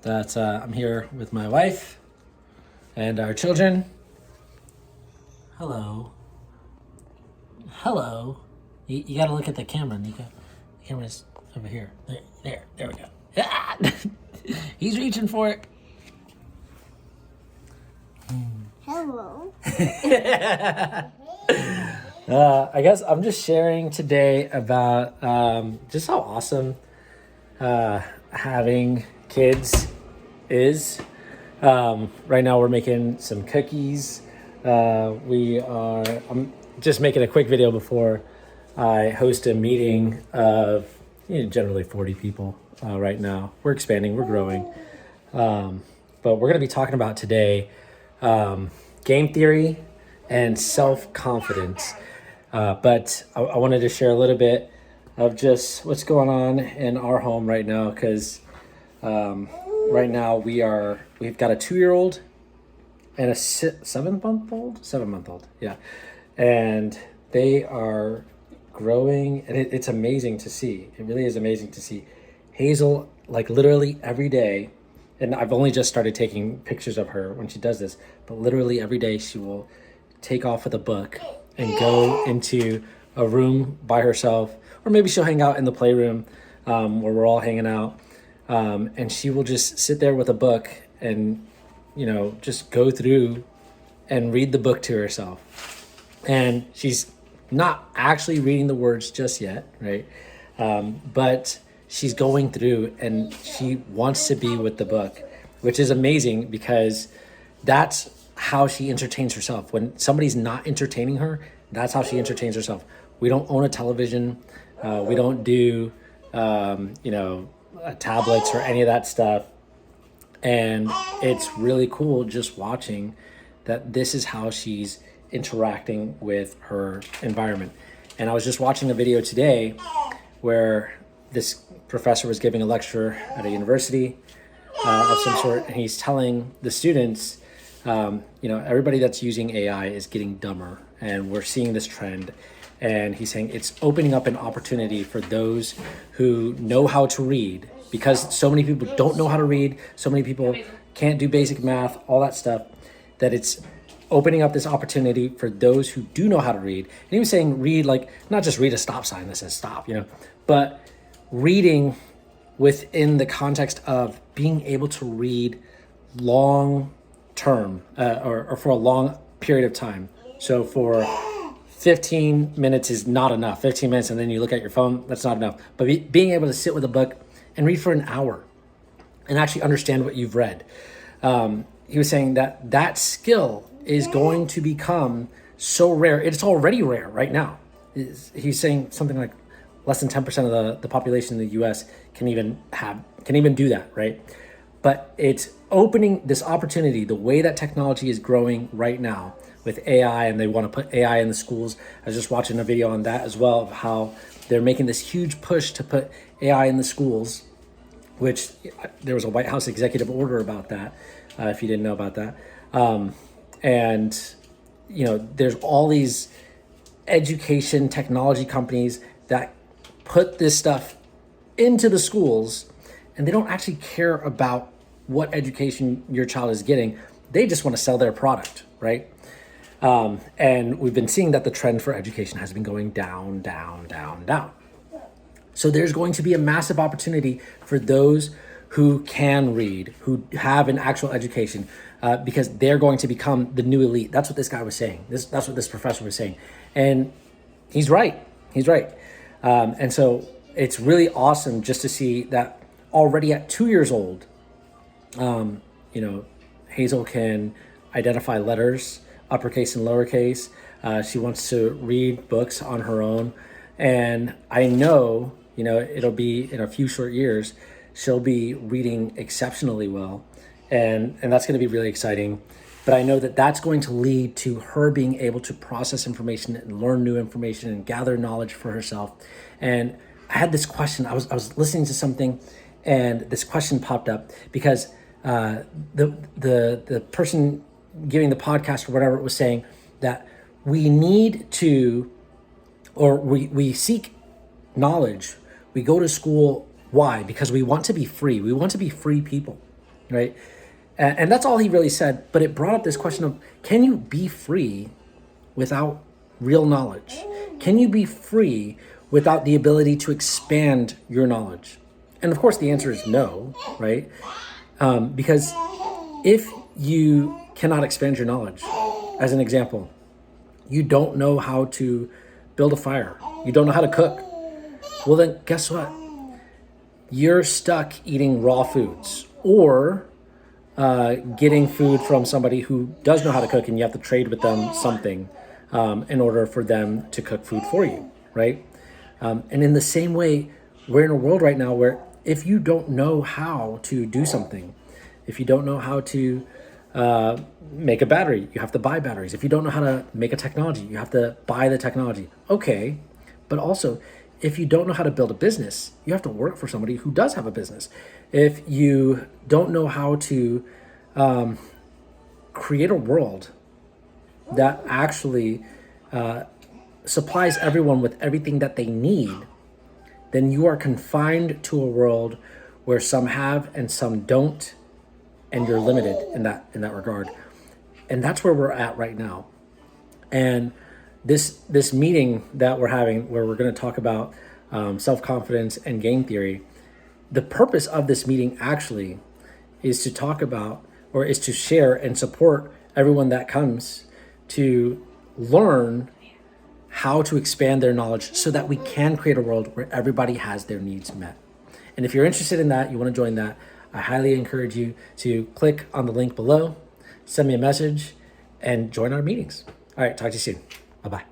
that I'm here with my wife and our children. Hello. Hello. You got to look at the camera, Nika. The camera's over here. There we go. Ah! He's reaching for it. Hello. I guess I'm just sharing today about just how awesome having kids is. Right now we're making some cookies. I'm just making a quick video before I host a meeting of generally 40 people right now. We're expanding, we're growing. But we're going to be talking about today game theory and self-confidence. But I wanted to share a little bit of just what's going on in our home right now, because right now we've got a 2-year-old and a 7-month-old, yeah, and they are growing, and it's amazing to see. It really is amazing to see. Hazel, like literally every day, and I've only just started taking pictures of her when she does this, but literally every day she will take off with a book and go into a room by herself, or maybe she'll hang out in the playroom where we're all hanging out, and she will just sit there with a book and just go through and read the book to herself. And she's not actually reading the words just yet, right? But she's going through and she wants to be with the book, which is amazing because that's how she entertains herself. When somebody's not entertaining her, that's how she entertains herself. We don't own a television. We don't do, tablets or any of that stuff. And it's really cool just watching that this is how she's interacting with her environment. And I was just watching a video today where this professor was giving a lecture at a university of some sort, and he's telling the students, everybody that's using AI is getting dumber, and we're seeing this trend. And he's saying it's opening up an opportunity for those who know how to read, because so many people don't know how to read, so many people can't do basic math, all that stuff, that it's opening up this opportunity for those who do know how to read. And he was saying read, like not just read a stop sign that says stop, but reading within the context of being able to read long term or for a long period of time. So for 15 minutes is not enough. 15 minutes and then you look at your phone, that's not enough. But being able to sit with a book and read for an hour and actually understand what you've read. He was saying that skill is going to become so rare. It's already rare right now. He's saying something like less than 10% of the population in the US can even do that, right? But it's opening this opportunity, the way that technology is growing right now with AI, and they want to put AI in the schools. I was just watching a video on that as well, of how they're making this huge push to put AI in the schools, which there was a White House executive order about that, if you didn't know about that. There's all these education technology companies that put this stuff into the schools, and they don't actually care about what education your child is getting. They just want to sell their product, right? And we've been seeing that the trend for education has been going down, down, down, down. So there's going to be a massive opportunity for those who can read, who have an actual education, because they're going to become the new elite. That's what this guy was saying. That's what this professor was saying. And he's right. And so it's really awesome just to see that already at 2 years old, Hazel can identify letters, uppercase and lowercase. She wants to read books on her own. And I know, it'll be in a few short years, she'll be reading exceptionally well. And that's going to be really exciting. But I know that that's going to lead to her being able to process information and learn new information and gather knowledge for herself. And I had this question. I was listening to something, and this question popped up because the person giving the podcast or whatever it was saying that we need to, or we seek knowledge. We go to school. Why? Because we want to be free. We want to be free people. right? And that's all he really said. But it brought up this question of, can you be free without real knowledge? Can you be free without the ability to expand your knowledge? And of course, the answer is no, right? Because if you cannot expand your knowledge, as an example, you don't know how to build a fire, you don't know how to cook, well then guess what? You're stuck eating raw foods or getting food from somebody who does know how to cook, and you have to trade with them something in order for them to cook food for you, right? And in the same way, we're in a world right now where if you don't know how to do something, if you don't know how to make a battery, you have to buy batteries. If you don't know how to make a technology, you have to buy the technology. Okay, but also, if you don't know how to build a business, you have to work for somebody who does have a business. If you don't know how to create a world that actually supplies everyone with everything that they need, then you are confined to a world where some have and some don't, and you're limited in that regard. And that's where we're at right now. And this meeting that we're having, where we're going to talk about self-confidence and game theory, the purpose of this meeting actually is to talk about, or is to share and support everyone that comes to learn how to expand their knowledge so that we can create a world where everybody has their needs met. And if you're interested in that, you want to join that, I highly encourage you to click on the link below, send me a message, and join our meetings. All right, talk to you soon. Bye-bye.